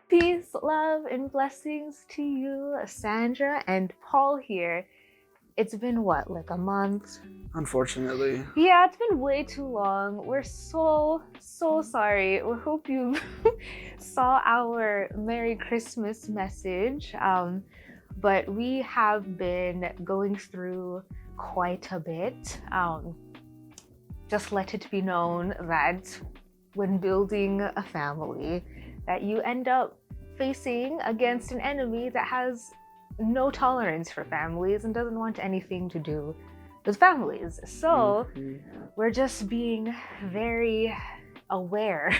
Peace, love, and blessings to you, Sandra and Paul here. It's been what, like a month? Unfortunately. Yeah, it's been way too long. We're so sorry. We hope you saw our Merry Christmas message. But we have been going through quite a bit. Just let it be known that when building a family, that you end up facing against an enemy that has no tolerance for families and doesn't want anything to do with families. So we're just being very aware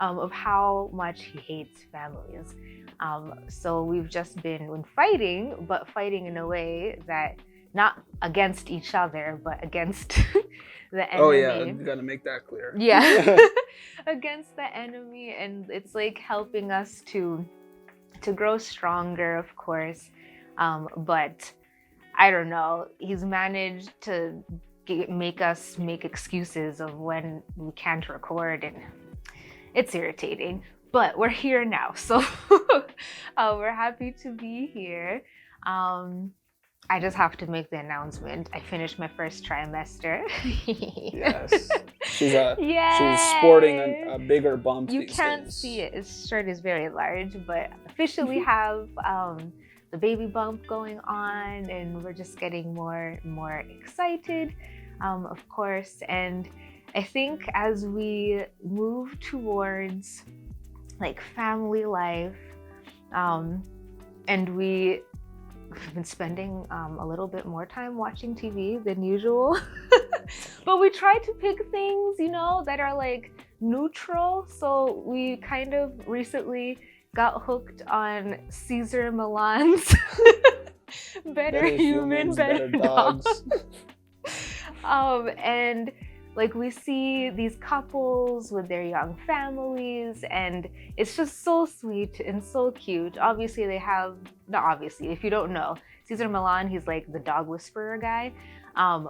of how much he hates families. So we've just been fighting, but fighting in a way that not against each other, but against the enemy. Oh yeah, you gotta make that clear. Yeah. Against the enemy, and it's like helping us to grow stronger, of course. But I don't know, he's managed to make us make excuses of when we can't record, and it's irritating. But we're here now, so we're happy to be here. I just have to make the announcement. I finished my first trimester. Yes. She's Yay! sporting a bigger bump You these can't days. see it. His shirt is very large, but officially have the baby bump going on, and we're just getting more excited, of course. And I think as we move towards like family life, and we've been spending a little bit more time watching TV than usual. But we try to pick things, that are like neutral. So we kind of recently got hooked on Caesar Milan's Better Humans, Better Dogs. And like we see these couples with their young families, and it's just so sweet and so cute. Obviously if you don't know, Caesar Milan, he's like the dog whisperer guy.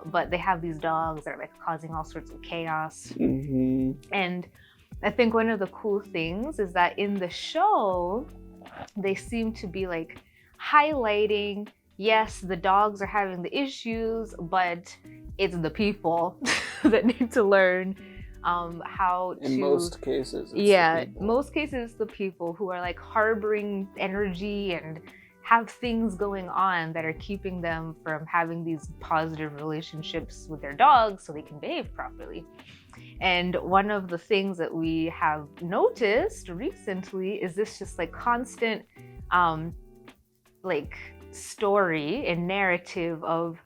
But they have these dogs that are like causing all sorts of chaos. And I think one of the cool things is that in the show, they seem to be like highlighting, yes, the dogs are having the issues, but it's the people that need to learn how to. In most cases, most cases, the people who are like harboring energy and have things going on that are keeping them from having these positive relationships with their dogs so they can behave properly. And one of the things that we have noticed recently is this just like constant like story and narrative of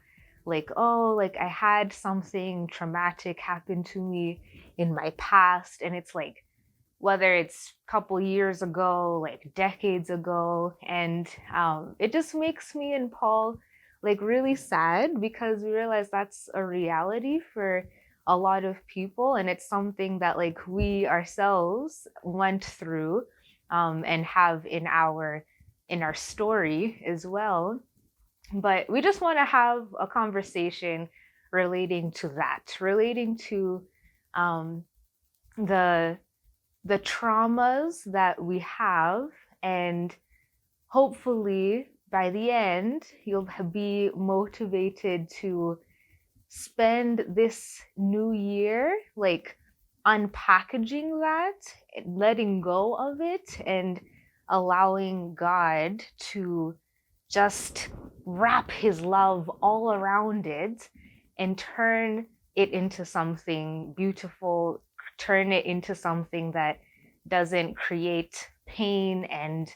like, oh, like I had something traumatic happen to me in my past, and it's like whether it's a couple years ago, like decades ago. And it just makes me and Paul like really sad, because we realize that's a reality for a lot of people, and it's something that like we ourselves went through and have in our story as well. But we just want to have a conversation relating to that, relating to the traumas that we have, and hopefully by the end you'll be motivated to spend this new year like unpackaging that, letting go of it, and allowing God to just wrap his love all around it and turn it into something beautiful, turn it into something that doesn't create pain and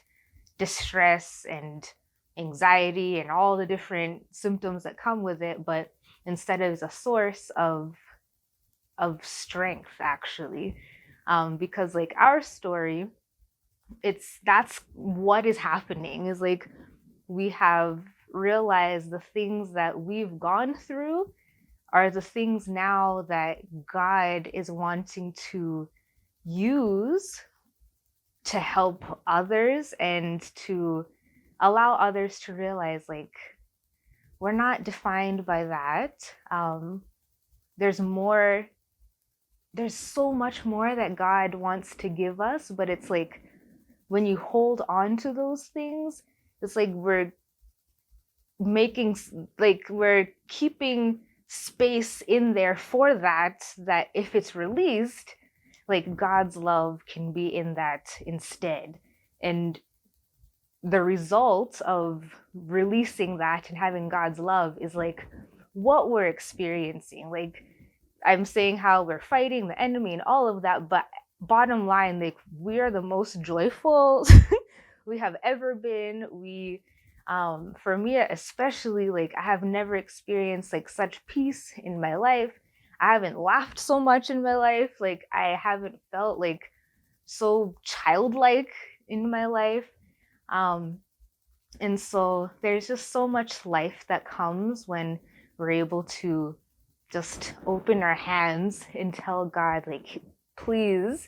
distress and anxiety and all the different symptoms that come with it, but instead is a source of strength, actually. Because like our story, that's what is happening, is like we have realized the things that we've gone through are the things now that God is wanting to use to help others, and to allow others to realize like we're not defined by that. There's more, there's so much more that God wants to give us, but it's like when you hold on to those things, it's like we're keeping space in there for that if it's released, like God's love can be in that instead. And the result of releasing that and having God's love is like what we're experiencing. Like, I'm saying how we're fighting the enemy and all of that, but bottom line, like, we are the most joyful we have ever been. We For me especially, like, I have never experienced like such peace in my life. I haven't laughed so much in my life. Like, I haven't felt like so childlike in my life. um and so there's just so much life that comes when we're able to just open our hands and tell God, like, please,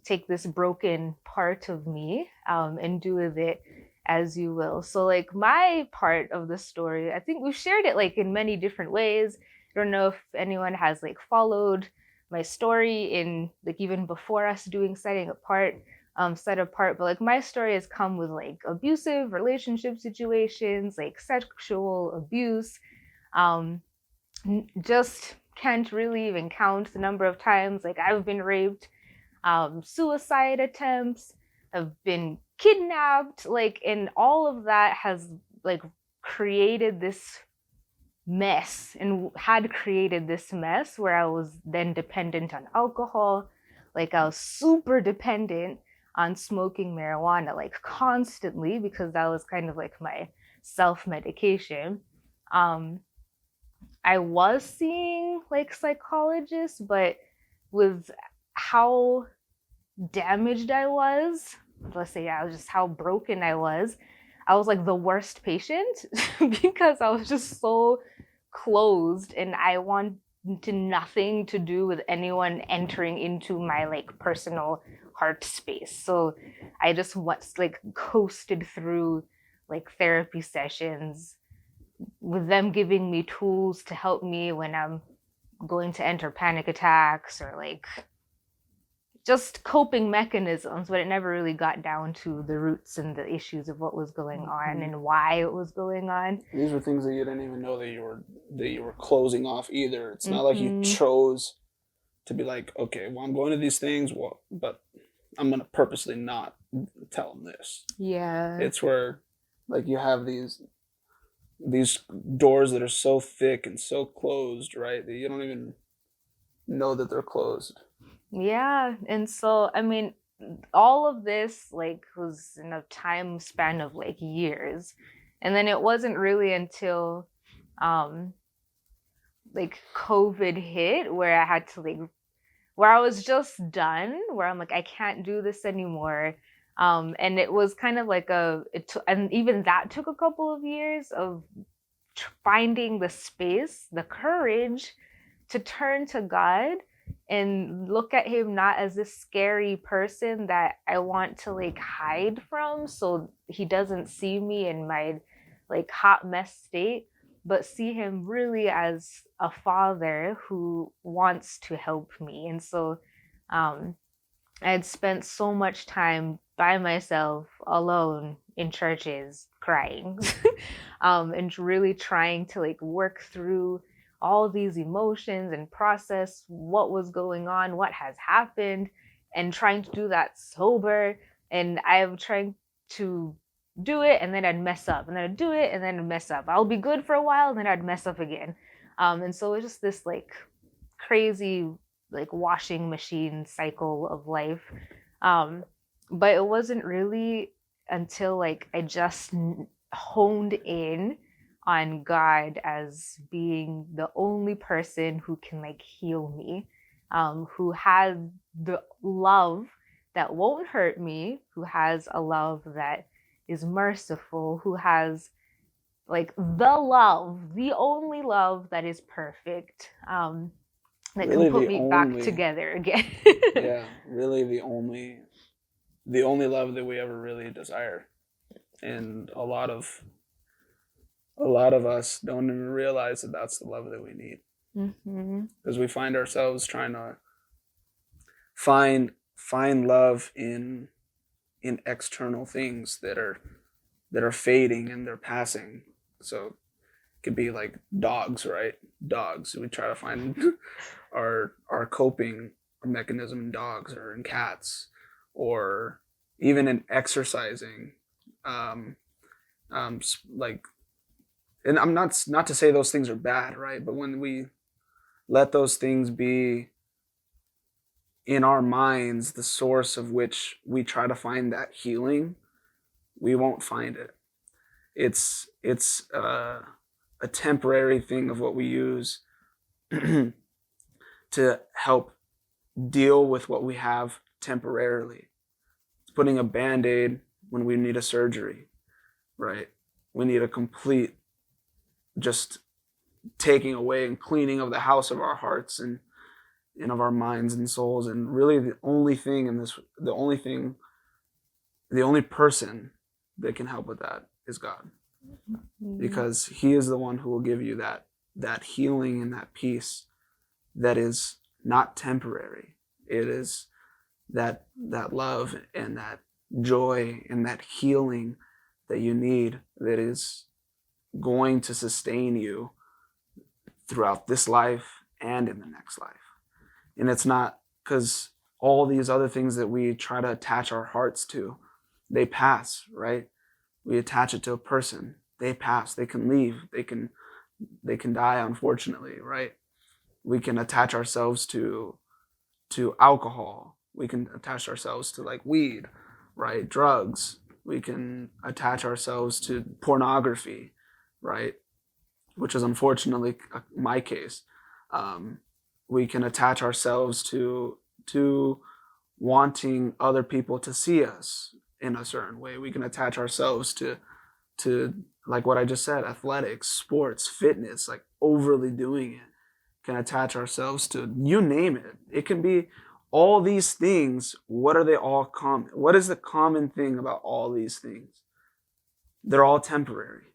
take this broken part of me, and do with it as you will. So, like, my part of the story, I think we've shared it like in many different ways. I don't know if anyone has like followed my story in like even before us doing set apart, but like my story has come with like abusive relationship situations, like sexual abuse. um just can't really even count the number of times like I've been raped, suicide attempts, have been kidnapped, like, and all of that has like created this mess and had created this mess where I was then dependent on alcohol. Like, I was super dependent on smoking marijuana, like constantly, because that was kind of like my self medication. Um, I was seeing like psychologists, but with how damaged I was, let's say, yeah, just how broken I was like the worst patient because I was just so closed and I wanted nothing to do with anyone entering into my like personal heart space. So I just was like coasted through like therapy sessions with them giving me tools to help me when I'm going to enter panic attacks or like just coping mechanisms, but it never really got down to the roots and the issues of what was going on and why it was going on. These were things that you didn't even know that you were closing off either. It's not like you chose to be like, okay, well, I'm going to these things, well, but I'm gonna purposely not tell them this. Yeah. It's where like you have these doors that are so thick and so closed, right, that you don't even know that they're closed. Yeah. And so, I mean, all of this like was in a time span of like years. And then it wasn't really until um like COVID hit where I had to like where I was just done, where I'm like, I can't do this anymore. And it was kind of like and even that took a couple of years of finding the space, the courage to turn to God and look at him not as this scary person that I want to like hide from so he doesn't see me in my like hot mess state, but see him really as a father who wants to help me. And so um I had spent so much time by myself alone in churches crying, and really trying to like work through all these emotions and process what was going on, what has happened, and trying to do that sober. And I'm trying to do it and then I'd mess up and then I'd do it and then I'd mess up. I'll be good for a while and then I'd mess up again. And so it's just this like crazy like washing machine cycle of life. Um, but it wasn't really until like I just honed in on God as being the only person who can like heal me, who has the love that won't hurt me, who has a love that is merciful, who has like the only love that is perfect. That really can put me back together again. Yeah, really the only love that we ever really desire. And a lot of us don't even realize that that's the love that we need. Because we find ourselves trying to find love in in external things that are fading and they're passing. So it could be like dogs, right? Dogs. We try to find our coping mechanism in dogs or in cats, or even in exercising. Um, like, and I'm not to say those things are bad, right? But when we let those things be in our minds, the source of which we try to find that healing, we won't find it. It's a temporary thing of what we use to help deal with what we have temporarily. It's putting a band-aid when we need a surgery, right? We need a complete just taking away and cleaning of the house of our hearts and of our minds and souls. And really the only person that can help with that is God. Because he is the one who will give you that healing and that peace that is not temporary. It is that love and that joy and that healing that you need, that is going to sustain you throughout this life and in the next life. And it's not, because all these other things that we try to attach our hearts to, they pass, right? We attach it to a person, they pass, they can leave, they can die, unfortunately, right? We can attach ourselves to alcohol, we can attach ourselves to like weed, right? Drugs, we can attach ourselves to pornography, right? Which is unfortunately my case. We can attach ourselves to wanting other people to see us in a certain way. We can attach ourselves to like what I just said, athletics, sports, fitness, like overly doing it. Can attach ourselves to, you name it. It can be all these things. What are they all common? What is the common thing about all these things? They're all temporary.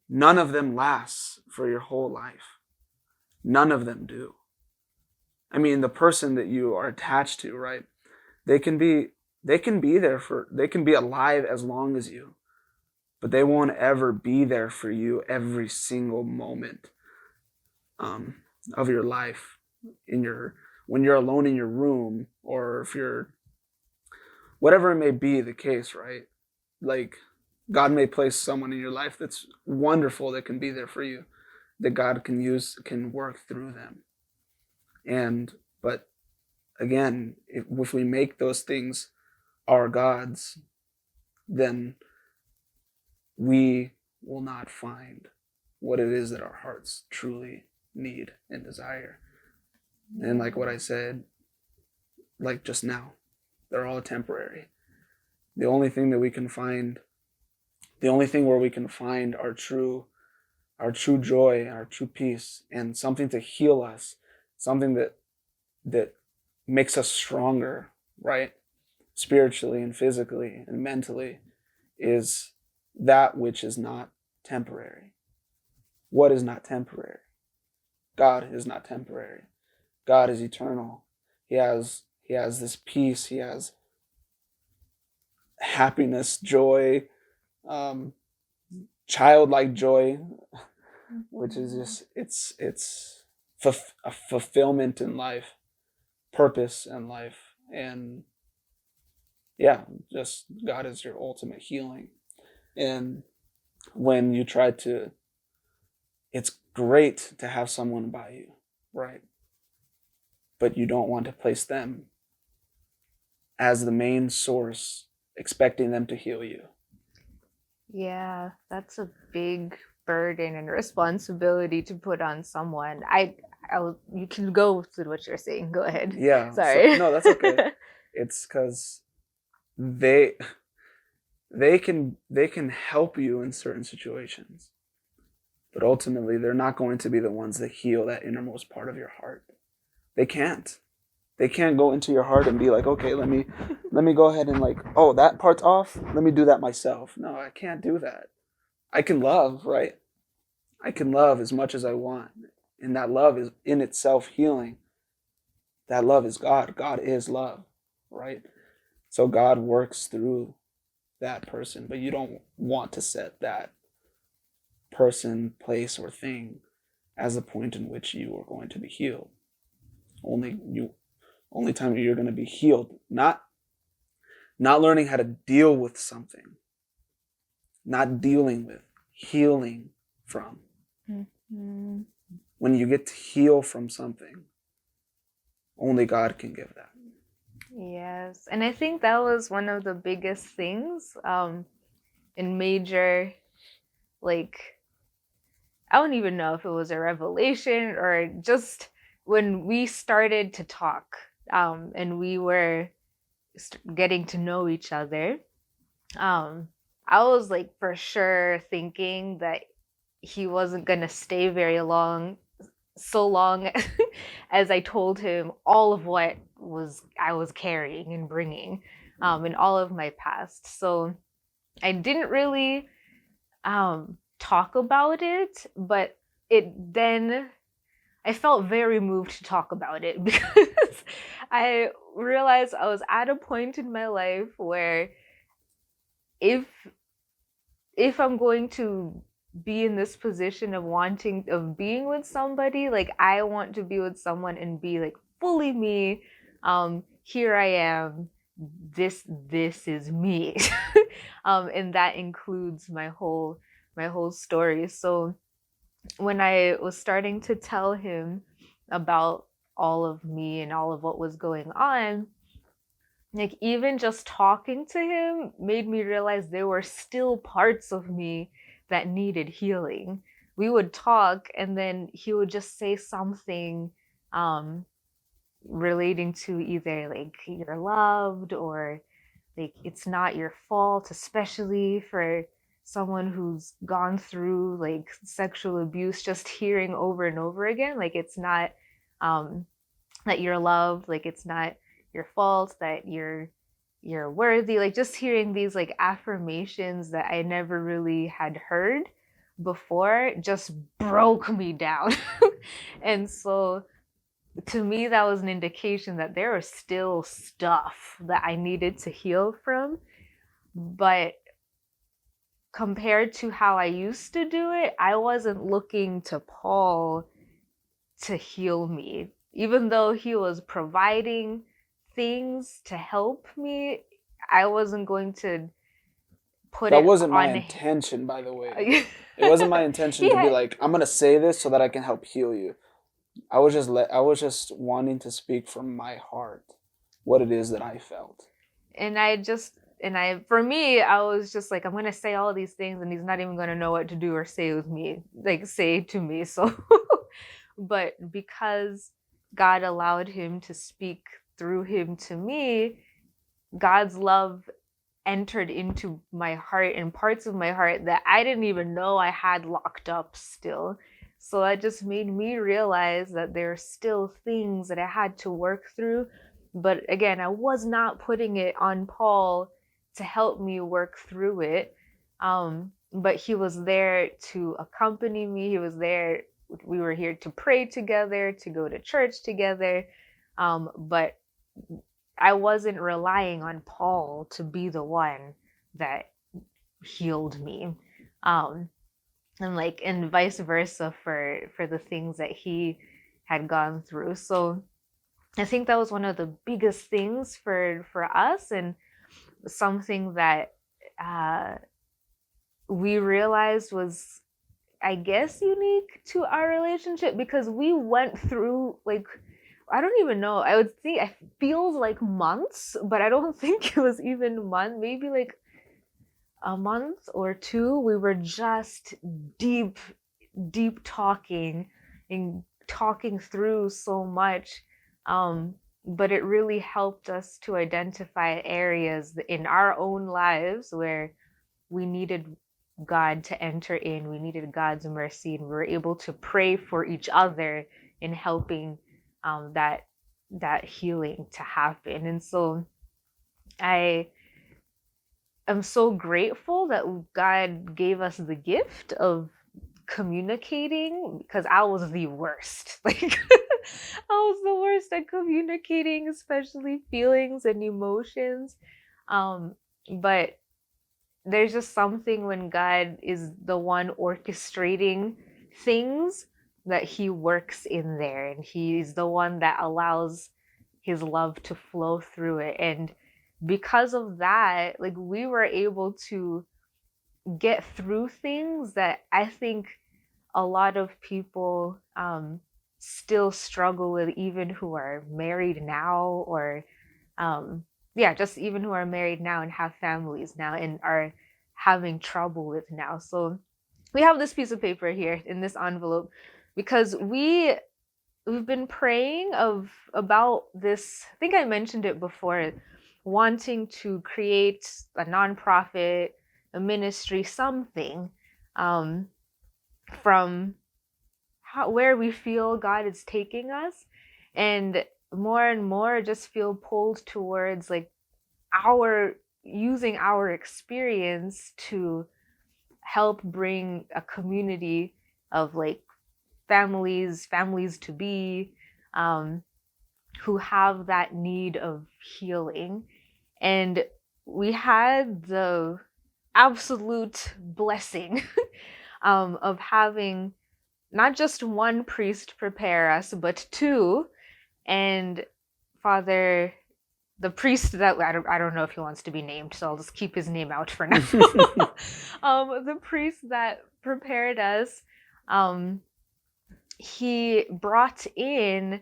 None of them lasts for your whole life. None of them do. I mean, the person that you are attached to, right? They can be alive as long as you, but they won't ever be there for you every single moment of your life, when you're alone in your room, or if you're, whatever it may be the case, right? Like, God may place someone in your life that's wonderful, that can be there for you, that God can work through them. But again, if we make those things our gods, then we will not find what it is that our hearts truly need and desire. And like what I said, like just now, they're all temporary. The only thing where we can find our true joy and our true peace, and something to heal us, something that makes us stronger, right? Spiritually and physically and mentally, is that which is not temporary. What is not temporary? God is not temporary. God is eternal. He has this peace. He has happiness, joy, childlike joy, which is just, it's a fulfillment in life, purpose in life, and yeah, just God is your ultimate healing. And when you try to, it's great to have someone by you, right? But you don't want to place them as the main source, expecting them to heal you. Yeah, that's a big burden and responsibility to put on someone. You can go with what you're saying. Go ahead. Yeah. Sorry. No, that's okay. It's because they can help you in certain situations, but ultimately they're not going to be the ones that heal that innermost part of your heart. They can't go into your heart and be like, okay, let me go ahead and, like, oh, that part's off, let me do that myself. No, I can't do that. I can love, right? I can love as much as I want, and that love is in itself healing. That love is God. God is love, right? So God works through that person, but you don't want to set that person, place, or thing as a point in which you are going to be healed. Only time you're going to be healed, not learning how to deal with something, not dealing with, healing from. Mm-hmm. When you get to heal from something, only God can give that. Yes, and I think that was one of the biggest things in major, like, I don't even know if it was a revelation or just when we started to talk, and we were getting to know each other. I was like for sure thinking that he wasn't gonna stay very long, so long as I told him all of what was I was carrying and bringing, in all of my past. So I didn't really talk about it, but it then I felt very moved to talk about it because I realized I was at a point in my life where if I'm going to be in this position of wanting of being with somebody, like I want to be with someone and be like fully me. Here I am. This is me. And that includes my whole story. So when I was starting to tell him about all of me and all of what was going on, like even just talking to him made me realize there were still parts of me that needed healing. We would talk and then he would just say something um relating to either like you're loved or like it's not your fault, especially for someone who's gone through like sexual abuse, just hearing over and over again like it's not um that you're loved, like it's not your fault, that you're worthy, like just hearing these like affirmations that I never really had heard before just broke me down. And so to me that was an indication that there was still stuff that I needed to heal from, but compared to how I used to do it, I wasn't looking to Paul to heal me. Even though he was providing things to help me, I wasn't going to put That it wasn't my on. intention, by the way. It wasn't my intention to be Yeah. like, I'm gonna say this so that I can help heal you. I was just wanting to speak from my heart what it is that I felt. And for me, I was just like, I'm gonna say all these things, and he's not even gonna know what to do or say with me, like say to me. So, but because God allowed him to speak through him to me, God's love entered into my heart and parts of my heart that I didn't even know I had locked up still. So that just made me realize that there are still things that I had to work through. But again, I was not putting it on Paul to help me work through it. But he was there to accompany me. He was there. We were here to pray together, to go to church together. But I wasn't relying on Paul to be the one that healed me. Um, and like and vice versa for the things that he had gone through. So I think that was one of the biggest things for us and something that uh, we realized was I guess unique to our relationship because we went through like I don't even know. I would think it feels like months, but I don't think it was even month. Maybe like a month or two. We were just deep, deep talking and talking through so much. But it really helped us to identify areas in our own lives where we needed God to enter in. We needed God's mercy, and we were able to pray for each other in helping that healing to happen. And so I am so grateful that God gave us the gift of communicating because I was the worst. Like I was the worst at communicating, especially feelings and emotions. But there's just something when God is the one orchestrating things, that he works in there, and he's the one that allows his love to flow through it. And because of that, like, we were able to get through things that I think a lot of people still struggle with, even who are married now, or yeah, just even who are married now and have families now and are having trouble with now. So we have this piece of paper here in this envelope because we've been praying about this. I think I mentioned it before, wanting to create a nonprofit, a ministry, something from where we feel God is taking us, and more just feel pulled towards like our using our experience to help bring a community of like families to be, um, who have that need of healing. And we had the absolute blessing of having not just one priest prepare us, but two. And Father, the priest that I don't know if he wants to be named, so I'll just keep his name out for now. The priest that prepared us, um, he brought in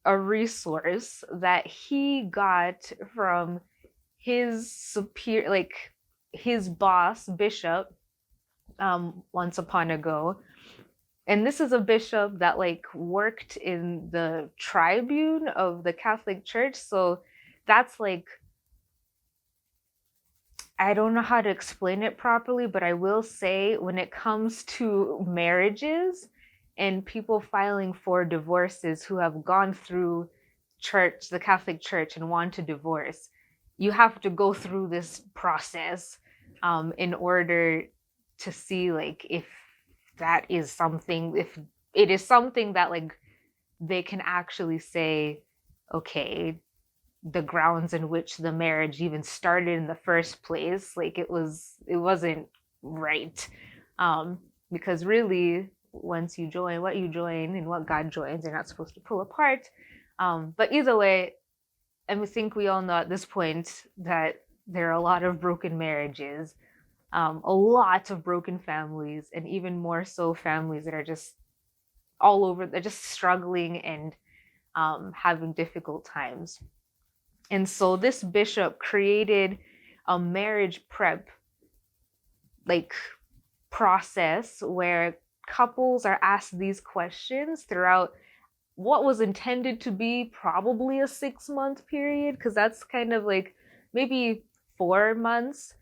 a resource that he got from his superior, like his boss, bishop, once upon ago. And this is a bishop that like worked in the tribune of the Catholic Church. So that's like, I don't know how to explain it properly, but I will say when it comes to marriages and people filing for divorces who have gone through church, the Catholic Church, and want to divorce, you have to go through this process in order to see like if that is something, if it is something that like they can actually say, okay, the grounds in which the marriage even started in the first place, like it wasn't right. Because really, once you join, what you join and what God joins, you're not supposed to pull apart. But either way, I think we all know at this point that there are a lot of broken marriages, a lot of broken families, and even more so families that are just all over, they're just struggling and having difficult times. And so this bishop created a marriage prep like process where couples are asked these questions throughout what was intended to be probably a 6-month period, because that's kind of like maybe 4 months,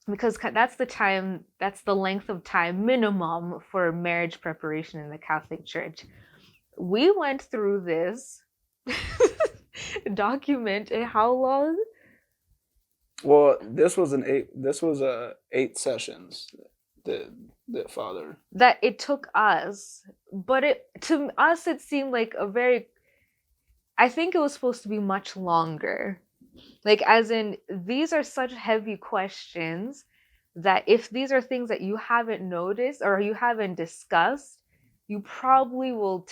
because that's the length of time minimum for marriage preparation in the Catholic Church. We went through this document in how long? Well, this was a 8 sessions that Father. That it took us, but to us it seemed like a very, I think it was supposed to be much longer. Like, as in, these are such heavy questions that if these are things that you haven't noticed or you haven't discussed, you probably will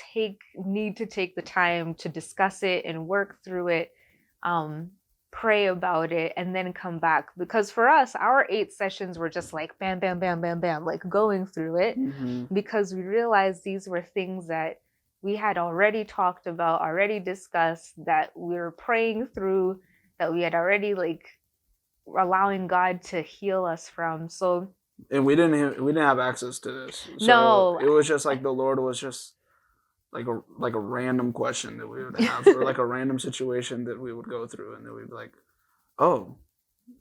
need to take the time to discuss it and work through it, pray about it, and then come back. Because for us, our 8 sessions were just like bam, bam, bam, bam, bam, like going through it, because we realized these were things that we had already talked about, already discussed, that we were praying through, that we had already like allowing God to heal us from. So, and we didn't have access to this. So no, it was just like the Lord was just like a random question that we would have, or like a random situation that we would go through, and then we'd be like, oh,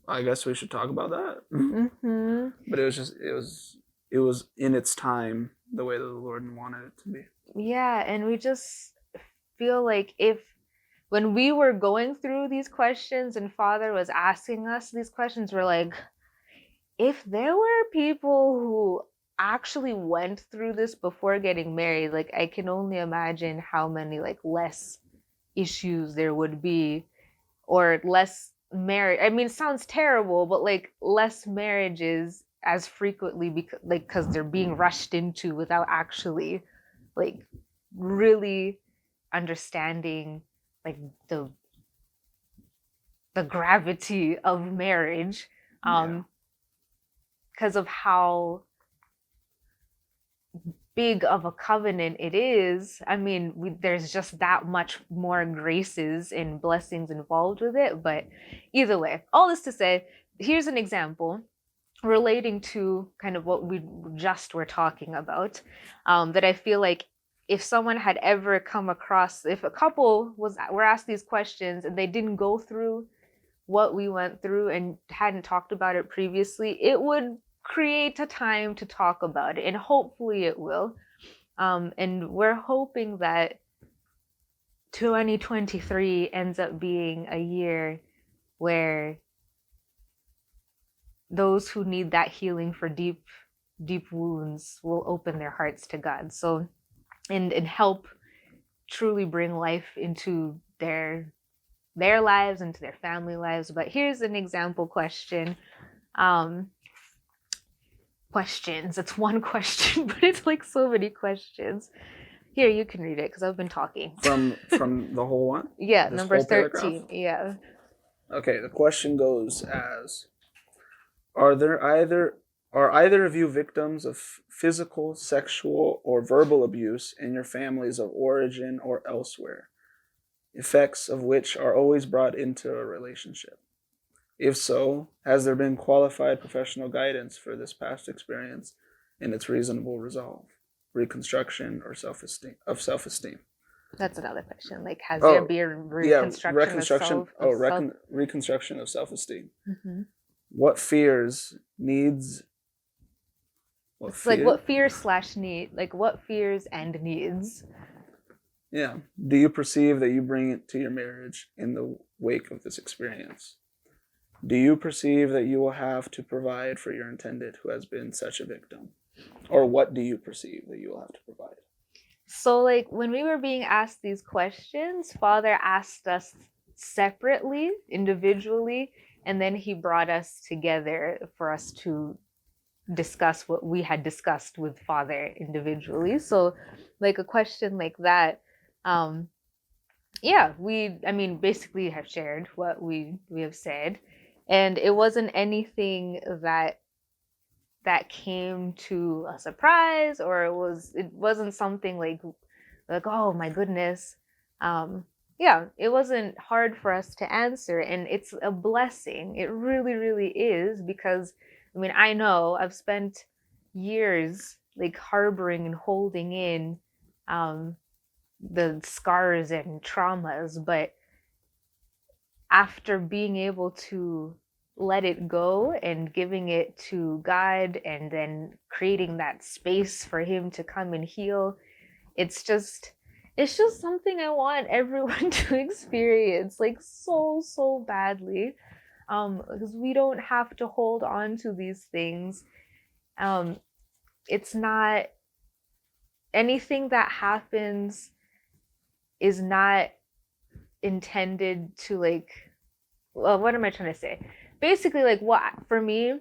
I guess we should talk about that. But it was in its time the way that the Lord wanted it to be. Yeah, and we just feel like if when we were going through these questions and Father was asking us these questions, we're like, if there were people who actually went through this before getting married, like I can only imagine how many like less issues there would be, or less marriage. I mean, it sounds terrible, but like less marriages as frequently because they're being rushed into without actually like really understanding like the the gravity of marriage, Yeah. because of how big of a covenant it is. I mean, there's just that much more graces and blessings involved with it. But either way, all this to say, here's an example relating to kind of what we just were talking about, that I feel like if someone had ever come across, if a couple were asked these questions and they didn't go through what we went through and hadn't talked about it previously, it would create a time to talk about it, and hopefully it will. And we're hoping that 2023 ends up being a year where those who need that healing for deep wounds will open their hearts to God. So and help truly bring life into their lives, into their family lives. But here's an example question. Um Questions. It's one question, but it's like so many questions. Here, you can read it because I've been talking. From the whole one? Yeah, This number whole paragraph? 13. Yeah. Okay, the question goes as, Are there either are either of you victims of physical, sexual, or verbal abuse in your families of origin or elsewhere, effects of which are always brought into a relationship? If so, has there been qualified professional guidance for this past experience in its reasonable resolve, reconstruction, or self-esteem? That's another question. Like, has there Oh, been yeah, reconstruction of reconstruction. self Oh, of self? reconstruction of self-esteem. Mm-hmm. What fears, needs, what It's like fear? what fears slash need, like what fears and needs. Yeah. Do you perceive that you bring it to your marriage in the wake of this experience? Do you perceive that you will have to provide for your intended who has been such a victim? Or what do you perceive that you will have to provide? So, like, when we were being asked these questions, Father asked us separately, individually, and then he brought us together for us to discuss what we had discussed with Father individually. So, like, a question like that, um, yeah, I mean, basically have shared what we have said, and it wasn't anything that came to a surprise, or it wasn't something like oh my goodness. Yeah, it wasn't hard for us to answer, and it's a blessing. It really really is, because I mean, I know I've spent years like harboring and holding in um the scars and traumas, but after being able to let it go and giving it to God and then creating that space for him to come and heal, it's just something I want everyone to experience like so badly, because we don't have to hold on to these things. It's not anything that happens is not intended to like, well, what am I trying to say? Basically, like, what for me,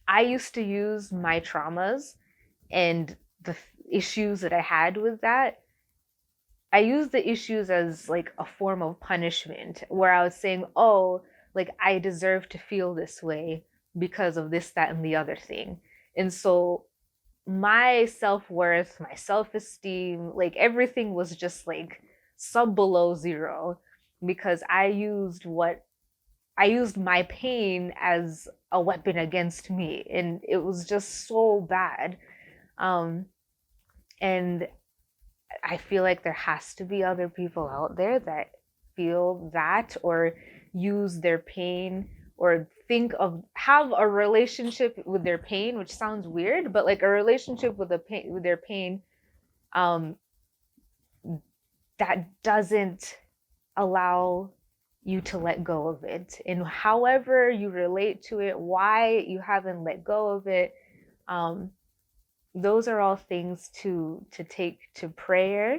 I used to use my traumas and the issues that I had with that. I used the issues as like a form of punishment, where I was saying, oh, like I deserve to feel this way because of this, that, and the other thing. And so my self worth, my self esteem, like everything was just like sub below zero, because I used my pain as a weapon against me, and it was just so bad. Um, and I feel like there has to be other people out there that feel that, or use their pain, or have a relationship with their pain, which sounds weird, but like a relationship with their pain, um, that doesn't allow you to let go of it. And however you relate to it, why you haven't let go of it, um, those are all things to take to prayer.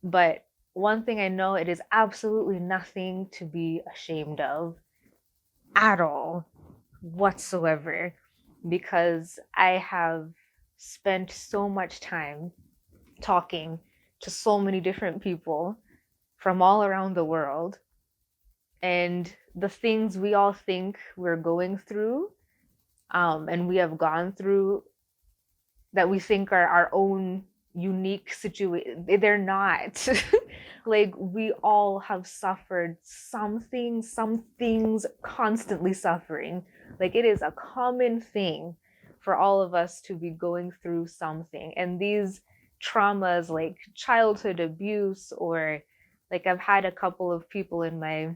But one thing I know, it is absolutely nothing to be ashamed of. at all whatsoever, because I have spent so much time talking to so many different people from all around the world, and the things we all think we're going through, and we have gone through, that we think are our own unique situation, they're not. Like, we all have suffered something, some things, constantly suffering. Like, it is a common thing for all of us to be going through something, and these traumas, like childhood abuse, or like, I've had a couple of people in my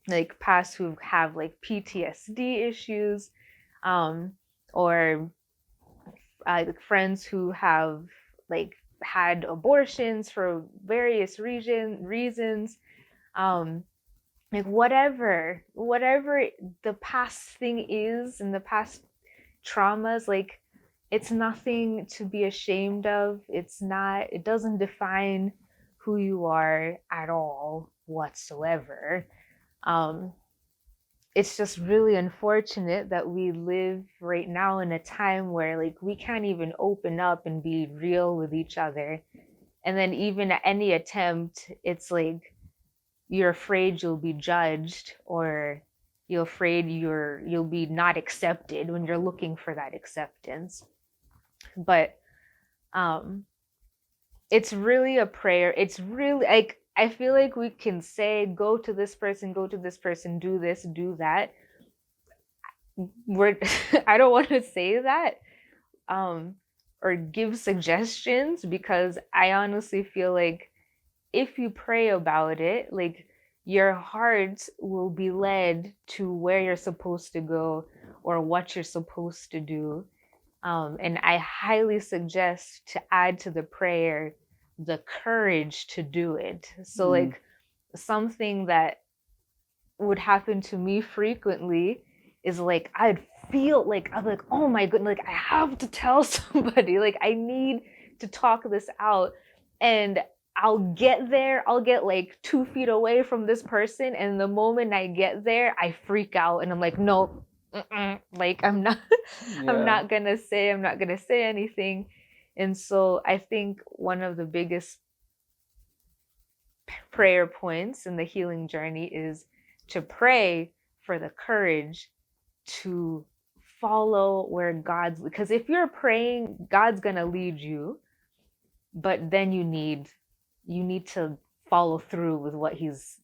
like past who have like PTSD issues, um or like friends who have like had abortions for various reasons, um like whatever the past thing is, and the past traumas, like, it's nothing to be ashamed of. It doesn't define who you are at all whatsoever. um it's just really unfortunate that we live right now in a time where, like, we can't even open up and be real with each other. And then even at any attempt, it's like you're afraid you'll be judged, or you're afraid you'll be not accepted when you're looking for that acceptance. But um it's really a prayer. It's really like, I feel like we can say, go to this person, go to this person, do this, do that. We're I don't want to say that, um or give suggestions, because I honestly feel like if you pray about it, like, your heart will be led to where you're supposed to go, or what you're supposed to do. And I highly suggest to add to the prayer the courage to do it. So, like, something that would happen to me frequently is, like, I'm like, oh my goodness, like, I have to tell somebody, like, I need to talk this out. And I'll get like 2 feet away from this person, and the moment I get there, I freak out and I'm like, no, like, Yeah. I'm not gonna say anything. And so I think one of the biggest prayer points in the healing journey is to pray for the courage to follow where God's, because if you're praying, God's going to lead you, but then you need to follow through with what he's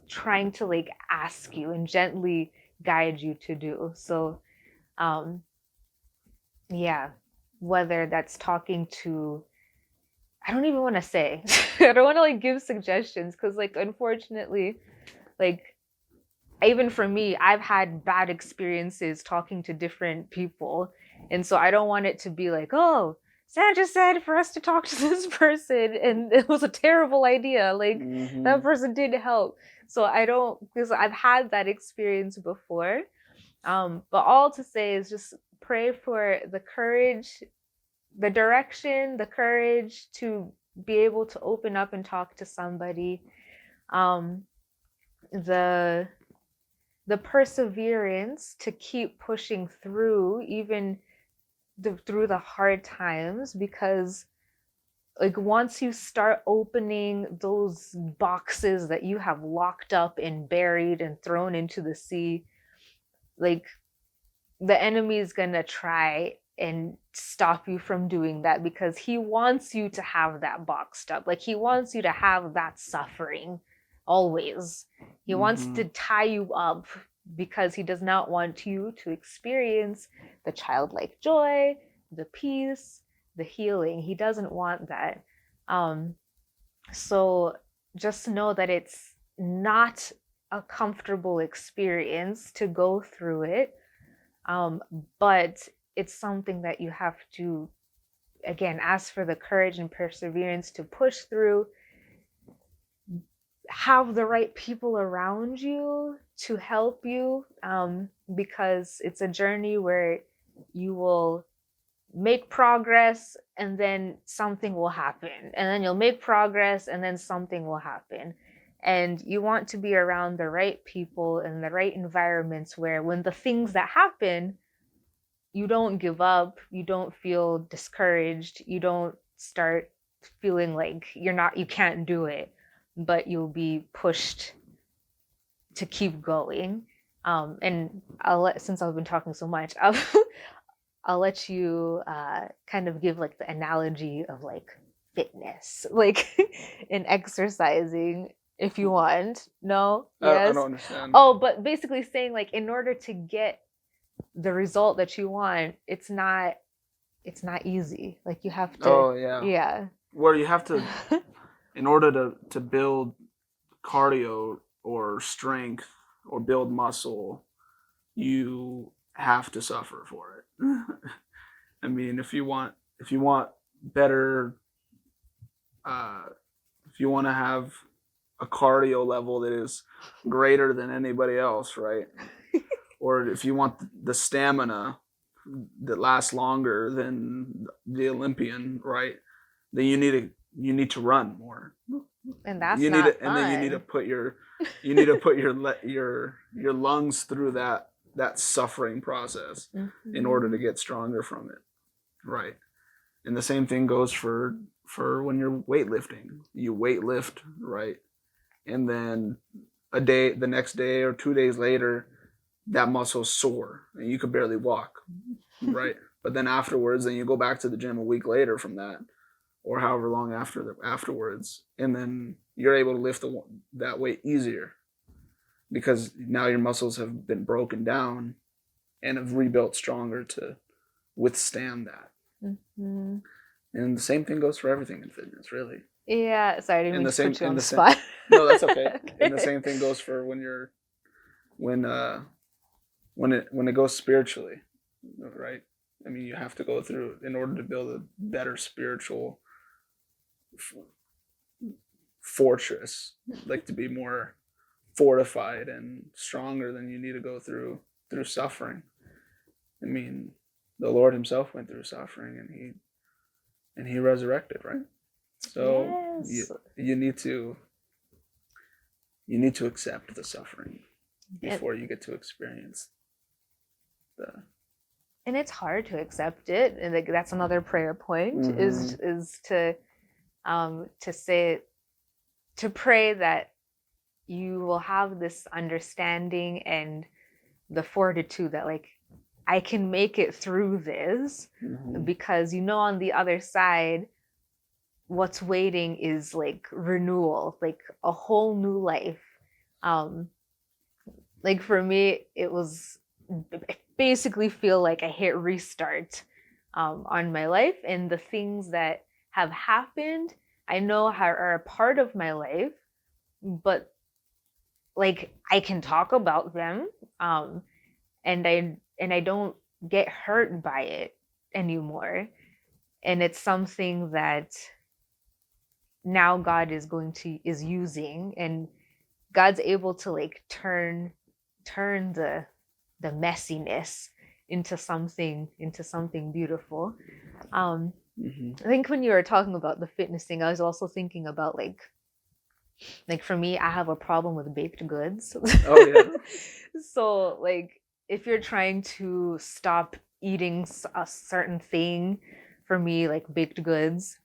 trying to, like, ask you and gently guide you to do. So um yeah, whether that's talking to, I don't even want to say, I don't want to, like, give suggestions, because, like, unfortunately, like, even for me, I've had bad experiences talking to different people. And so I don't want it to be like, oh, Sandra said for us to talk to this person and it was a terrible idea. Like, that person didn't help. So I don't, because I've had that experience before. But all to say is just pray for the courage, the direction, the courage to be able to open up and talk to somebody. Um, the perseverance to keep pushing through, even through the hard times, because, like, once you start opening those boxes that you have locked up and buried and thrown into the sea, like, the enemy is going to try and stop you from doing that, because he wants you to have that boxed up. Like, he wants you to have that suffering always. He wants to tie you up, because he does not want you to experience the childlike joy, the peace, the healing. He doesn't want that. Um, so just know that it's not a comfortable experience to go through it, but it's something that you have to, again, ask for the courage and perseverance to push through, have the right people around you to help you, because it's a journey where you will make progress and then something will happen, and then you'll make progress and then something will happen. And you want to be around the right people and the right environments where when the things that happen, you don't give up, you don't feel discouraged, you don't start feeling like you can't do it, but you'll be pushed to keep going. And since I've been talking so much, I'll let you kind of give like the analogy of like fitness, like in exercising if you want. No? I Yes? don't understand. Oh, but basically saying like in order to get the result that you want, it's not easy. Like you have to. Oh yeah. Yeah. Where you have to, in order to build cardio or strength or build muscle, you have to suffer for it. I mean, if you want better, uh, if you want to have a cardio level that is greater than anybody else, right? Or if you want the stamina that lasts longer than the Olympian, right? Then you need to run more. And that's You need not to, and then you need to fun. put your lungs through that suffering process in order to get stronger from it, right? And the same thing goes for when you're weightlifting. You weightlift, right? And then the next day or 2 days later, that muscle's sore and you could barely walk, right? But then afterwards, then you go back to the gym a week later from that, or however long afterwards, and then you're able to lift that weight easier because now your muscles have been broken down and have rebuilt stronger to withstand that. Mm-hmm. And the same thing goes for everything in fitness, really. Yeah, sorry, I didn't mean to put you on the same, spot. no, that's okay. Okay. And the same thing goes for when it goes spiritually, right? I mean, you have to go through in order to build a better spiritual fortress, like to be more fortified and stronger. Than you need to go through suffering. I mean, the Lord Himself went through suffering, and He resurrected, right? So yes. you need to accept the suffering before you get to experience the. And it's hard to accept it, and like that's another prayer point is to say, to pray that you will have this understanding and the fortitude that like I can make it through this, because on the other side what's waiting is like renewal, like a whole new life. Like for me it was basically feel like I hit restart on my life, and the things that have happened I know are a part of my life, but like I can talk about them, and I don't get hurt by it anymore, and it's something that now God is using, and God's able to like turn the messiness into something beautiful. I think when you were talking about the fitness thing, I was also thinking about like for me, I have a problem with baked goods. Oh yeah. So like if you're trying to stop eating a certain thing, for me like baked goods,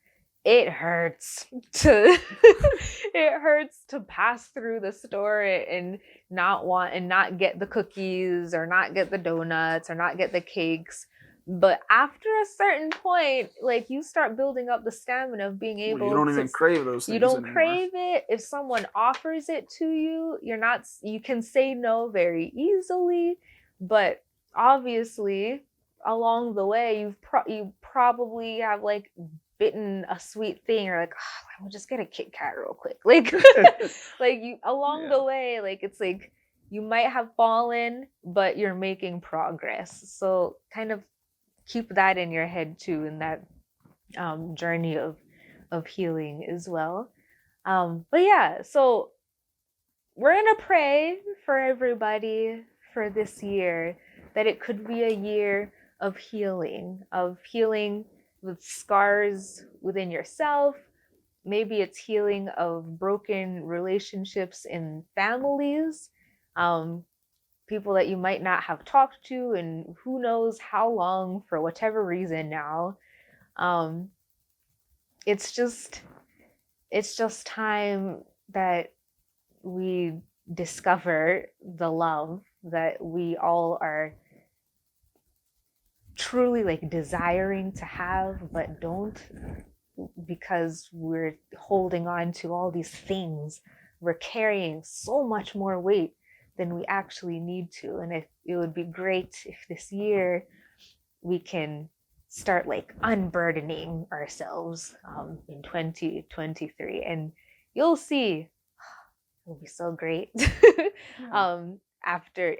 it hurts to it hurts to pass through the store and not get the cookies or not get the donuts or not get the cakes. But after a certain point, like you start building up the stamina of being able you don't even crave those things you don't anymore. crave it. If someone offers it to you, you can say no very easily. But obviously along the way you probably have like bitten a sweet thing, or like, oh, let me just get a Kit Kat real quick, like like you along the way, like it's like you might have fallen but you're making progress. So kind of keep that in your head too, in that journey of healing as well. But yeah, so we're gonna pray for everybody for this year, that it could be a year of healing with scars within yourself, maybe it's healing of broken relationships in families, people that you might not have talked to and who knows how long for whatever reason now. Um, it's just time that we discover the love that we all are truly like desiring to have but don't, because we're holding on to all these things. We're carrying so much more weight than we actually need to. And it would be great if this year we can start like unburdening ourselves in 2023. And you'll see, it'll be so great. After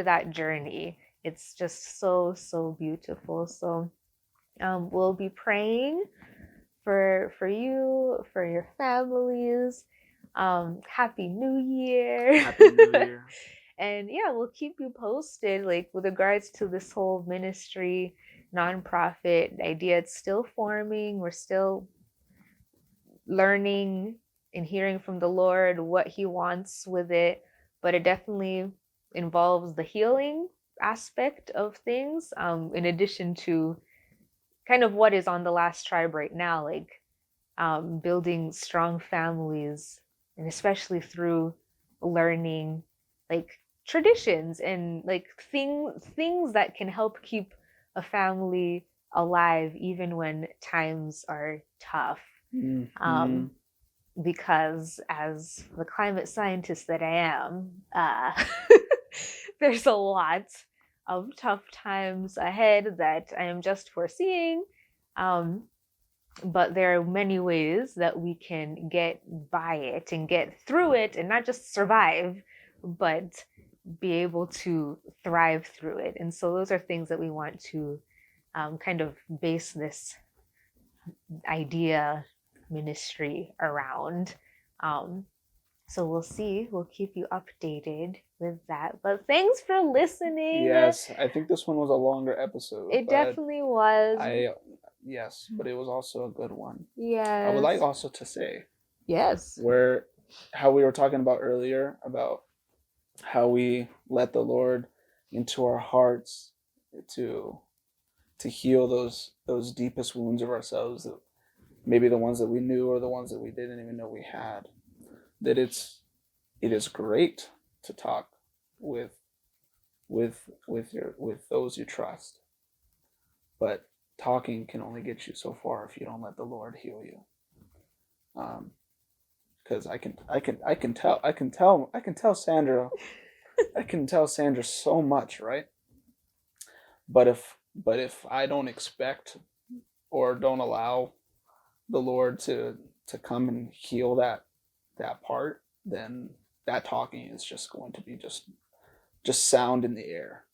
that journey, it's just so beautiful. So we'll be praying for you, for your families. Happy New Year. Happy New Year. And yeah, we'll keep you posted, like with regards to this whole ministry nonprofit idea. It's still forming. We're still learning and hearing from the Lord what He wants with it, but it definitely involves the healing aspect of things, in addition to kind of what is on the last tribe right now, like building strong families, and especially through learning like traditions and like things that can help keep a family alive even when times are tough. Mm-hmm. Because as the climate scientist that I am, there's a lot of tough times ahead that I am just foreseeing. But there are many ways that we can get by it and get through it, and not just survive, but be able to thrive through it. And so those are things that we want to kind of base this idea ministry around. So we'll see. We'll keep you updated with that. But thanks for listening. Yes, I think this one was a longer episode. It definitely was. Yes, but it was also a good one. Yes. I would like also to say, yes, how we were talking about earlier about how we let the Lord into our hearts to heal those deepest wounds of ourselves, that maybe the ones that we knew or the ones that we didn't even know we had. That it is great to talk with those you trust, but talking can only get you so far if you don't let the Lord heal you. Because I can tell Sandra, I can tell Sandra so much, right? But if I don't expect or don't allow the Lord to come and heal that part, then that talking is just going to be just sound in the air.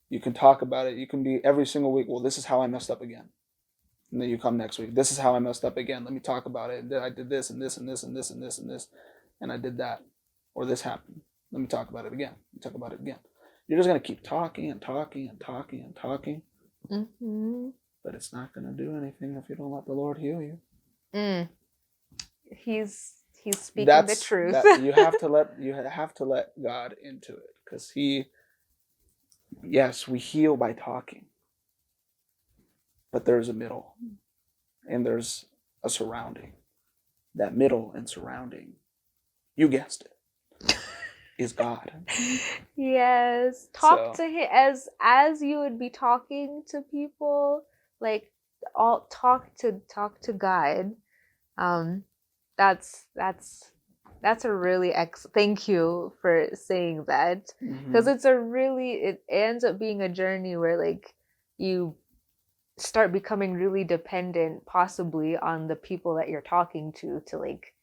You can talk about it. You can be every single week, well, this is how I messed up again. And then you come next week, this is how I messed up again. Let me talk about it. I did this and this and this and this and this and this, and I did that. Or this happened. Let me talk about it again. Talk about it again. You're just going to keep talking and talking and talking and talking. Mm-hmm. But it's not going to do anything if you don't let the Lord heal you. He's speaking the truth. You have to let God into it, because yes, we heal by talking, but there's a middle and there's a surrounding. That middle and surrounding, you guessed it, is God. Yes, talk to Him as you would be talking to people. Like, all talk to God. That's a really thank you for saying that, because it ends up being a journey where like you start becoming really dependent possibly on the people that you're talking to like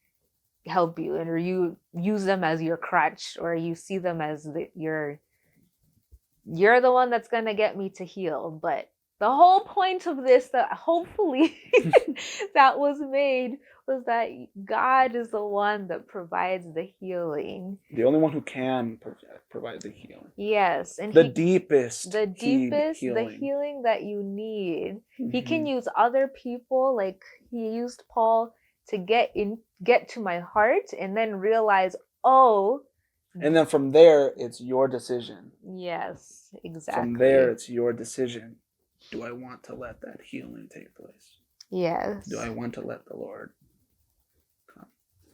help you, and or you use them as your crutch, or you see them as you're the one that's gonna get me to heal. But the whole point of this, that hopefully that was made, was that God is the one that provides the healing. The only one who can provide the healing. Yes, and the deepest healing. The healing that you need. Mm-hmm. He can use other people, like He used Paul to get to my heart, and then realize, oh, and then from there it's your decision. Yes, exactly. From there it's your decision. Do I want to let that healing take place? Yes. Do I want to let the Lord come?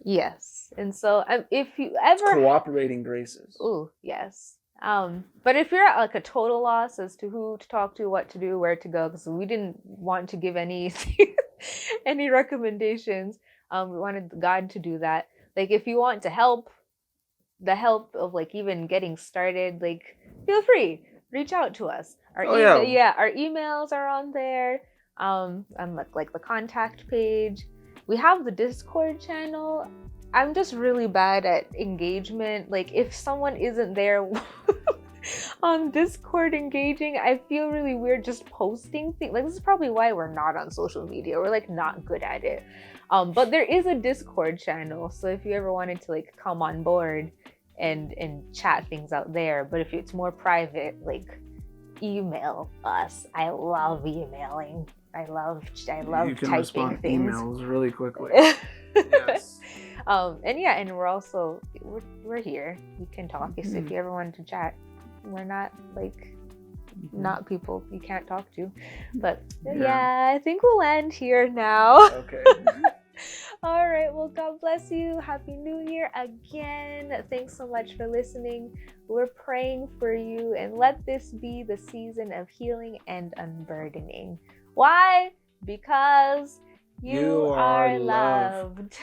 Yes. And so if you ever... It's cooperating graces. Ooh, yes. But if you're at like a total loss as to who to talk to, what to do, where to go, because we didn't want to give any any recommendations. We wanted God to do that. Like if you want to help, the help of like even getting started, like feel free, reach out to us. Our our emails are on there. And like the contact page. We have the Discord channel. I'm just really bad at engagement. Like if someone isn't there on Discord engaging, I feel really weird just posting things. Like this is probably why we're not on social media. We're like not good at it. But there is a Discord channel, so if you ever wanted to like come on board and chat things out there, but if it's more private, like email us. I love emailing. I love you can typing things. Emails really quickly. Yes. And we're also we're here. We can talk if you ever wanted to chat. We're not like not people you can't talk to. But yeah, I think we'll end here now. Okay. All right. Well, God bless you. Happy New Year again. Thanks so much for listening. We're praying for you, and let this be the season of healing and unburdening. Why? Because you are loved.